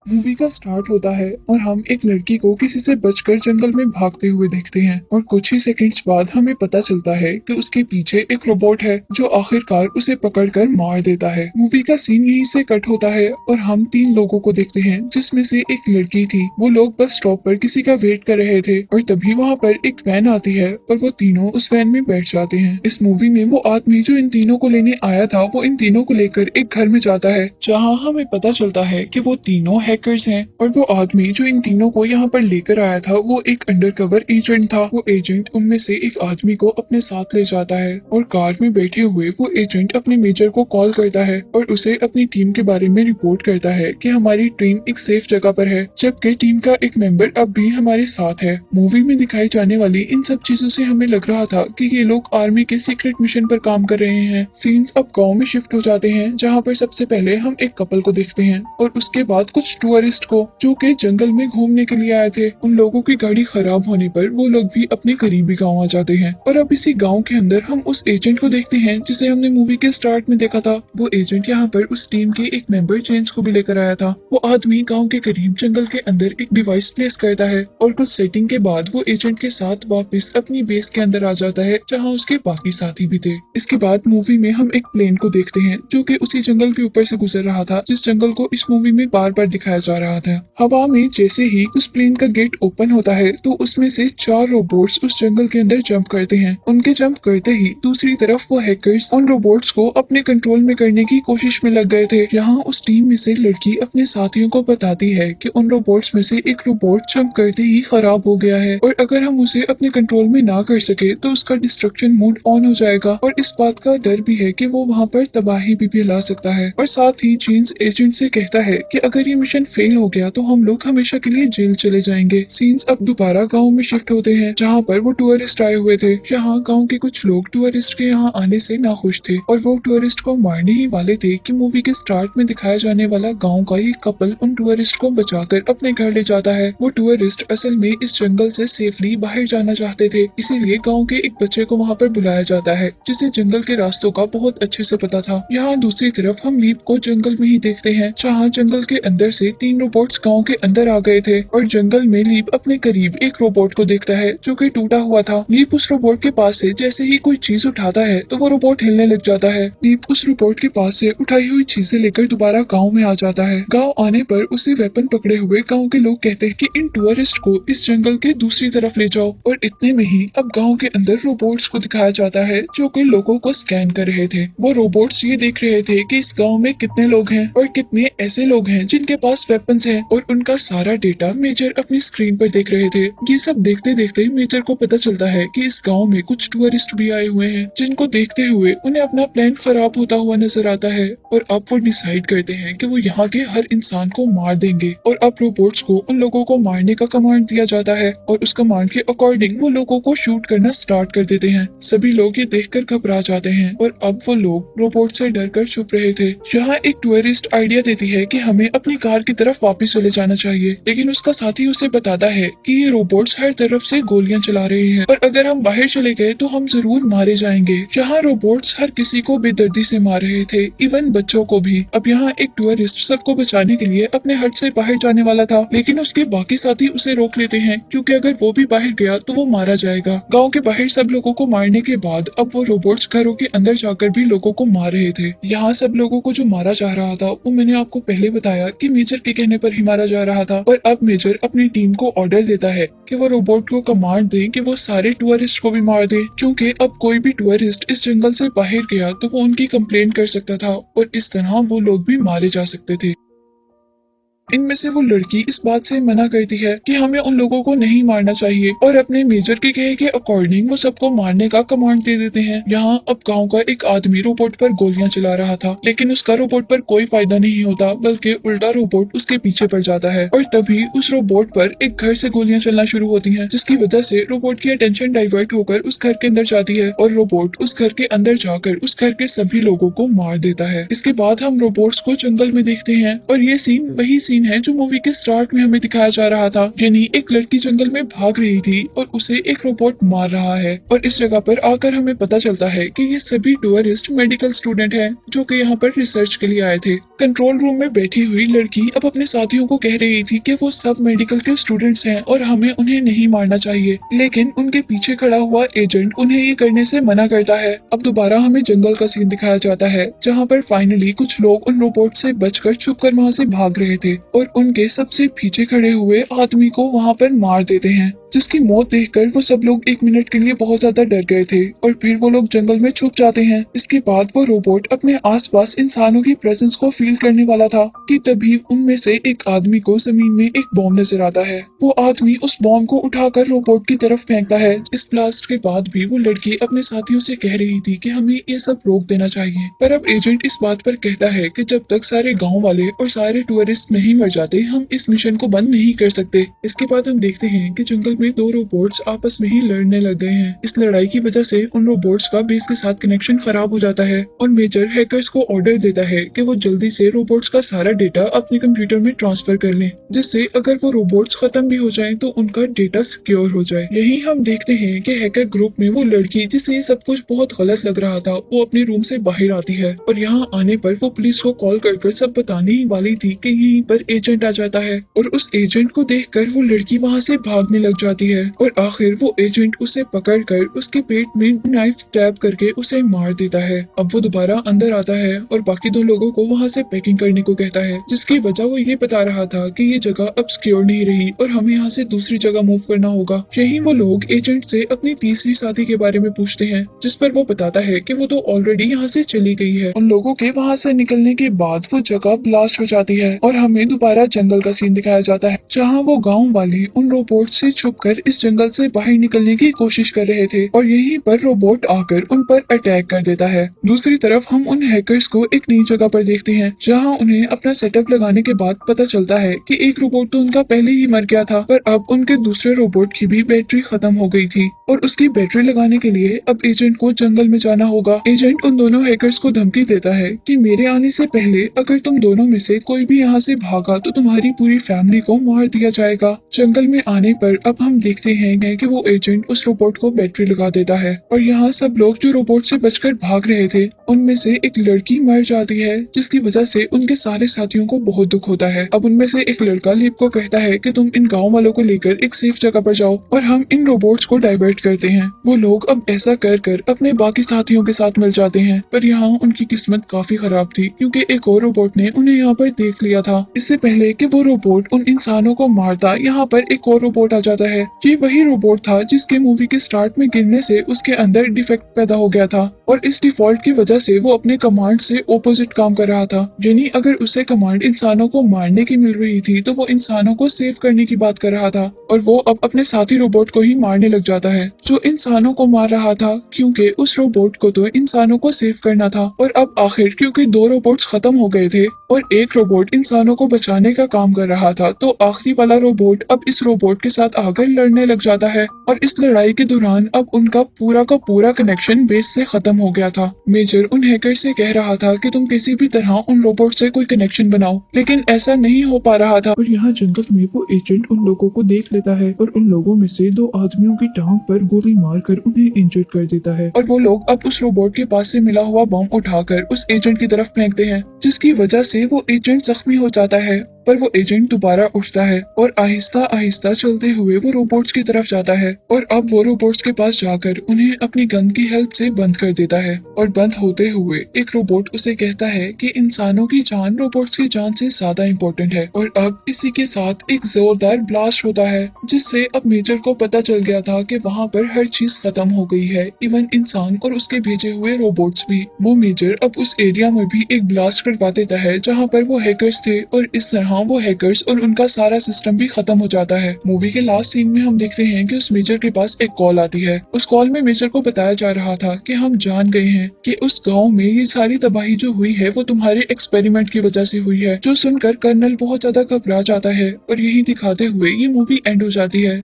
Movie का start होता है और हम एक लड़की को किसी से बचकर जंगल में भागते हुए देखते हैं और कुछ ही सेकंड्स बाद हमें पता चलता है कि उसके पीछे एक रोबोट है जो आखिरकार उसे पकड़कर मार देता है। मूवी का सीन यहीं से कट होता है और हम तीन लोगों को देखते हैं जिसमें से एक लड़की थी। वो लोग बस स्टॉप पर किसी का वेट कर रहे थे और तभी वहाँ पर एक वैन आती है और वो तीनों उस वैन में बैठ जाते हैं। इस मूवी में वो आदमी जो इन तीनों को लेने आया था वो इन तीनों को लेकर एक घर में जाता है जहाँ हमें पता चलता है कि वो तीनों हैकर्स हैं और वो आदमी जो इन तीनों को यहाँ पर लेकर आया था वो एक अंडरकवर एजेंट था। वो एजेंट उनमें से एक आदमी को अपने साथ ले जाता है और कार में बैठे हुए वो एजेंट अपने मेजर को कॉल करता है और उसे अपनी टीम के बारे में रिपोर्ट करता है कि हमारी टीम एक सेफ जगह पर है जबकि टीम का एक मेंबर अब भी हमारे साथ है। मूवी में दिखाई जाने वाली इन सब चीजों से हमें लग रहा था कि ये लोग आर्मी के सीक्रेट मिशन पर काम कर रहे हैं। सीन्स अब गाँव में शिफ्ट हो जाते हैं जहाँ पर सबसे पहले हम एक कपल को देखते हैं और उसके बाद कुछ टूरिस्ट को जो कि जंगल में घूमने के लिए आए थे। उन लोगों की गाड़ी खराब होने पर वो लोग भी अपने करीबी गांव आ जाते हैं और अब इसी गांव के अंदर हम उस एजेंट को देखते हैं जिसे हमने मूवी के स्टार्ट में देखा था। वो एजेंट यहाँ पर उस टीम के एक मेंबर जेम्स को भी लेकर आया था। वो आदमी गाँव के करीब जंगल के अंदर एक डिवाइस प्लेस करता है और कुछ सेटिंग के बाद वो एजेंट के साथ वापस अपनी बेस के अंदर आ जाता है जहाँ उसके बाकी साथी भी थे। इसके बाद मूवी में हम एक प्लेन को देखते हैं जो कि उसी जंगल के ऊपर से गुजर रहा था जिस जंगल को इस मूवी में बार बार दिखाया जा रहा था। हवा में जैसे ही उस प्लेन का गेट ओपन होता है तो उसमें से 4 रोबोट्स उस जंगल के अंदर जंप करते हैं। उनके जंप करते ही दूसरी तरफ वो हैकर्स उन रोबोट्स को अपने कंट्रोल में करने की कोशिश में लग गए थे। यहाँ उस टीम में से लड़की अपने साथियों को बताती है कि उन रोबोट्स में से एक रोबोट जंप करते ही खराब हो गया है और अगर हम उसे अपने कंट्रोल में ना कर सके तो उसका डिस्ट्रक्शन मोड ऑन हो जाएगा और इस बात का डर भी है कि वो वहाँ पर तबाही भी फैला सकता है। और साथ ही जेम्स एजेंट से कहता है कि अगर ये मिशन फेल हो गया तो हम लोग हमेशा के लिए जेल चले जाएंगे। सीन्स अब दोबारा गांव में शिफ्ट होते हैं जहां पर वो टूरिस्ट आए हुए थे। यहाँ गांव के कुछ लोग टूरिस्ट के यहाँ आने से नाखुश थे और वो टूरिस्ट को मारने ही वाले थे कि मूवी के स्टार्ट में दिखाया जाने वाला गाँव का ही कपल उन टूरिस्ट को बचाकर अपने घर ले जाता है। वो टूरिस्ट असल में इस जंगल से सेफली बाहर जाना चाहते थे, इसीलिए गाँव के एक बच्चे को वहाँ पर बुलाया जाता है जिसे जंगल के रास्तों का बहुत अच्छे से पता था। यहाँ दूसरी तरफ हम लीप को जंगल में ही देखते हैं जहाँ जंगल के अंदर से 3 रोबोट्स गांव के अंदर आ गए थे और जंगल में लीप अपने करीब एक रोबोट को देखता है जो कि टूटा हुआ था। लीप उस रोबोट के पास से जैसे ही कोई चीज उठाता है तो वो रोबोट हिलने लग जाता है। लीप उस रोबोट के पास से उठाई हुई चीजें लेकर दोबारा गाँव में आ जाता है। गाँव आने पर उसे वेपन पकड़े हुए गाँव के लोग कहते हैं कि इन टूरिस्ट को इस जंगल के दूसरी तरफ ले जाओ और इतने में ही अब गाँव के अंदर रोबोट्स को दिखाया जाता है जो कि लोगों को स्कैन कर रहे थे। वो रोबोट्स ये देख रहे थे कि इस गांव में कितने लोग हैं और कितने ऐसे लोग हैं जिनके पास वेपन्स हैं और उनका सारा डेटा मेजर अपनी स्क्रीन पर देख रहे थे। ये सब देखते देखते मेजर को पता चलता है कि इस गांव में कुछ टूरिस्ट भी आए हुए हैं जिनको देखते हुए उन्हें अपना प्लान खराब होता हुआ नजर आता है और अब वो डिसाइड करते हैं कि वो यहाँ के हर इंसान को मार देंगे और अब रोबोट्स को उन लोगों को मारने का कमांड दिया जाता है और उस कमांड के अकॉर्डिंग वो लोगों को शूट करना स्टार्ट कर देते हैं। सभी लोग ये देखकर घबरा जाते हैं और अब वो लोग रोबोट से डरकर छुप रहे थे। यहाँ एक टूरिस्ट आइडिया देती है कि हमें अपनी कार की तरफ वापस चले जाना चाहिए, लेकिन उसका साथी उसे बताता है कि ये रोबोट्स हर तरफ से गोलियां चला रहे हैं और अगर हम बाहर चले गए तो हम जरूर मारे जाएंगे। यहाँ रोबोट्स हर किसी को बेदर्दी से मार रहे थे, इवन बच्चों को भी। अब यहाँ एक टूरिस्ट सबको बचाने के लिए अपने हट से बाहर जाने वाला था, लेकिन उसके बाकी साथी उसे रोक लेते हैं क्योंकि अगर वो भी बाहर गया तो वो मारा जाएगा। गाँव के बाहर सब लोगों को मारने के बाद अब वो रोबोट्स घरों के अंदर जाकर भी लोगों को मार रहे थे। यहाँ सब लोगों को जो मारा जा रहा था वो मैंने आपको पहले बताया कि मेजर के कहने पर ही मारा जा रहा था और अब मेजर अपनी टीम को ऑर्डर देता है कि वो रोबोट को कमांड दे कि वो सारे टूरिस्ट को भी मार दे क्योंकि अब कोई भी टूरिस्ट इस जंगल से बाहर गया तो वो उनकी कंप्लेंट कर सकता था और इस तरह वो लोग भी मारे जा सकते थे। इनमें से वो लड़की इस बात से मना करती है कि हमें उन लोगों को नहीं मारना चाहिए और अपने मेजर के कहे के अकॉर्डिंग वो सबको मारने का कमांड दे देते हैं। यहाँ अब गांव का एक आदमी रोबोट पर गोलियां चला रहा था, लेकिन उसका रोबोट पर कोई फायदा नहीं होता बल्कि उल्टा रोबोट उसके पीछे पड़ जाता है और तभी उस रोबोट पर एक घर से गोलियां चलना शुरू होती हैं, जिसकी वजह से रोबोट की अटेंशन डाइवर्ट होकर उस घर के अंदर जाती है और रोबोट उस घर के अंदर जाकर उस घर के सभी लोगों को मार देता है। इसके बाद हम रोबोट्स को जंगल में देखते हैं और ये सीन वही सीन सीन है जो मूवी के स्टार्ट में हमें दिखाया जा रहा था, यानी एक लड़की जंगल में भाग रही थी और उसे एक रोबोट मार रहा है। और इस जगह पर आकर हमें पता चलता है कि ये सभी टूरिस्ट मेडिकल स्टूडेंट हैं जो कि यहाँ पर रिसर्च के लिए आए थे। कंट्रोल रूम में बैठी हुई लड़की अब अपने साथियों को कह रही थी कि वो सब मेडिकल के स्टूडेंट्स हैं और हमें उन्हें नहीं मारना चाहिए, लेकिन उनके पीछे खड़ा हुआ एजेंट उन्हें ये करने से मना करता है। अब दोबारा हमें जंगल का सीन दिखाया जाता है जहाँ पर फाइनली कुछ लोग उन रोबोट से बचकर छुपकर वहाँ से भाग रहे थे और उनके सबसे पीछे खड़े हुए आदमी को वहाँ पर मार देते हैं, जिसकी मौत देखकर वो सब लोग 1 मिनट के लिए बहुत ज्यादा डर गए थे और फिर वो लोग जंगल में छुप जाते हैं। इसके बाद वो रोबोट अपने आसपास इंसानों की प्रेजेंस को फील करने वाला था कि तभी उनमें से एक आदमी को जमीन में एक बॉम्ब नजर आता है। वो आदमी उस बॉम्ब को उठाकर रोबोट की तरफ फेंकता है। इस ब्लास्ट के बाद भी वो लड़की अपने साथियों से कह रही थी कि हमें ये सब रोक देना चाहिए, पर अब एजेंट इस बात पर कहता है कि जब तक सारे गाँव वाले और सारे टूरिस्ट नहीं मर जाते हम इस मिशन को बंद नहीं कर सकते। इसके बाद हम देखते हैं कि जंगल में दो रोबोट्स आपस में ही लड़ने लग गए हैं। इस लड़ाई की वजह से उन रोबोट्स का बेस के साथ कनेक्शन खराब हो जाता है और मेजर हैकर्स को ऑर्डर देता है कि वो जल्दी से रोबोट्स का सारा डेटा अपने कंप्यूटर में ट्रांसफर कर लें, जिससे अगर वो रोबोट्स खत्म भी हो जाएं तो उनका डेटा सिक्योर हो जाए। यही हम देखते हैं कि हैकर ग्रुप में वो लड़की जिसे ये सब कुछ बहुत गलत लग रहा था वो अपने रूम से बाहर आती है और यहाँ आने पर वो पुलिस को कॉल कर सब बताने ही वाली थी कि यहीं पर एजेंट आ जाता है और उस एजेंट को देखकर वो लड़की वहाँ से भागने लग जाती है और आखिर वो एजेंट उसे पकड़कर उसके पेट में नाइफ स्टैब करके उसे मार देता है। अब वो दोबारा अंदर आता है और बाकी दो लोगों को वहाँ से पैकिंग करने को कहता है, जिसकी वजह वो ये बता रहा था कि ये जगह अब सिक्योर नहीं रही और हमें यहाँ से दूसरी जगह मूव करना होगा। यही वो लोग एजेंट से अपनी तीसरी शादी के बारे में पूछते हैं, जिस पर वो बताता है कि वो तो ऑलरेडी यहाँ से चली गई है। उन लोगों के वहाँ से निकलने के बाद वो जगह ब्लास्ट हो जाती है और हमें दोबारा जंगल का सीन दिखाया जाता है जहाँ वो गाँव वाले उन रोबोट से छुपकर इस जंगल से बाहर निकलने की कोशिश कर रहे थे और यहीं पर रोबोट आकर उन पर अटैक कर देता है। दूसरी तरफ हम उन हैकर्स को एक नई जगह पर देखते हैं जहां उन्हें अपना सेटअप लगाने के बाद पता चलता है कि एक रोबोट तो उनका पहले ही मर गया था, पर अब उनके दूसरे रोबोट की भी बैटरी खत्म हो गई थी और उसकी बैटरी लगाने के लिए अब एजेंट को जंगल में जाना होगा। एजेंट उन दोनों हैकर्स को धमकी देता है कि मेरे आने से पहले अगर तुम दोनों में से कोई भी यहाँ से भागा तो तुम्हारी पूरी फैमिली को मार दिया जाएगा। जंगल में आने पर अब हम देखते हैं कि वो एजेंट उस रोबोट को बैटरी लगा देता है और यहाँ सब लोग जो रोबोट से बचकर भाग रहे थे उनमें से एक लड़की मर जाती है, जिसकी वजह से उनके सारे साथियों को बहुत दुख होता है। अब उनमें से एक लड़का लिप को कहता है कि तुम इन गाँव वालों को लेकर एक सेफ जगह पर जाओ और हम इन रोबोट्स को डाइवर्ट करते हैं। वो लोग अब ऐसा कर अपने बाकी साथियों के साथ मिल जाते हैं, पर यहाँ उनकी किस्मत काफी खराब थी क्योंकि एक और रोबोट ने उन्हें यहाँ पर देख लिया था। इससे पहले कि वो रोबोट उन इंसानों को मारता यहाँ पर एक और रोबोट आ जाता है। ये वही रोबोट था जिसके मूवी के स्टार्ट में गिरने से उसके अंदर डिफेक्ट पैदा हो गया था और इस डिफॉल्ट की वजह से वो अपने कमांड से ओपोजिट काम कर रहा था। यानी अगर उसे कमांड इंसानों को मारने की मिल रही थी तो वो इंसानों को सेव करने की बात कर रहा था और वो अब अपने साथी रोबोट को ही मारने लग जाता है जो इंसानों को मार रहा था, क्योंकि उस रोबोट को तो इंसानों को सेव करना था। और अब आखिर क्योंकि दो रोबोट्स खत्म हो गए थे और एक रोबोट इंसानों को बचाने का काम कर रहा था, तो आखिरी वाला रोबोट अब इस रोबोट के साथ आकर लड़ने लग जाता है और इस लड़ाई के दौरान अब उनका पूरा का पूरा कनेक्शन बेस से खत्म हो गया था। मेजर उन हैकर से कह रहा था कि तुम किसी भी तरह उन रोबोट से कोई कनेक्शन बनाओ, लेकिन ऐसा नहीं हो पा रहा था और यहाँ जंगल में वो एजेंट उन लोगों को देख लेता है और उन लोगों में से दो आदमियों की टांग पर गोली मारकर उन्हें इंजर्ड कर देता है और वो लोग अब उस रोबोट के पास से मिला हुआ बम उठाकर उस एजेंट की तरफ फेंकते हैं, जिसकी वजह से वो एजेंट जख्मी हो जाता है। पर वो एजेंट दोबारा उठता है और आहिस्ता आहिस्ता चलते हुए वो रोबोट्स की तरफ जाता है और अब वो रोबोट्स के पास जाकर उन्हें अपनी गन की हेल्प से बंद कर देता है और बंद होते हुए एक रोबोट उसे कहता है कि इंसानों की जान रोबोट्स की जान से ज्यादा इम्पोर्टेंट है। और अब इसी के साथ एक जोरदार ब्लास्ट होता है जिससे अब मेजर को पता चल गया था कि वहाँ पर हर चीज खत्म हो गई है, इवन इंसान और उसके भेजे हुए रोबोट्स भी। वो मेजर अब उस एरिया में भी एक ब्लास्ट करवा देता है जहाँ पर वो हैकर्स थे और इस तरह वो हैकर्स और उनका सारा सिस्टम भी खत्म हो जाता है। मूवी के लास्ट सीन में हम देखते हैं कि उस मेजर के पास एक कॉल आती है। उस कॉल में मेजर को बताया जा रहा था कि हम जान गए हैं कि उस गांव में ये सारी तबाही जो हुई है वो तुम्हारे एक्सपेरिमेंट की वजह से हुई है। जो सुनकर कर्नल बहुत ज्यादा घबरा जाता है और यही दिखाते हुए ये मूवी एंड हो जाती है।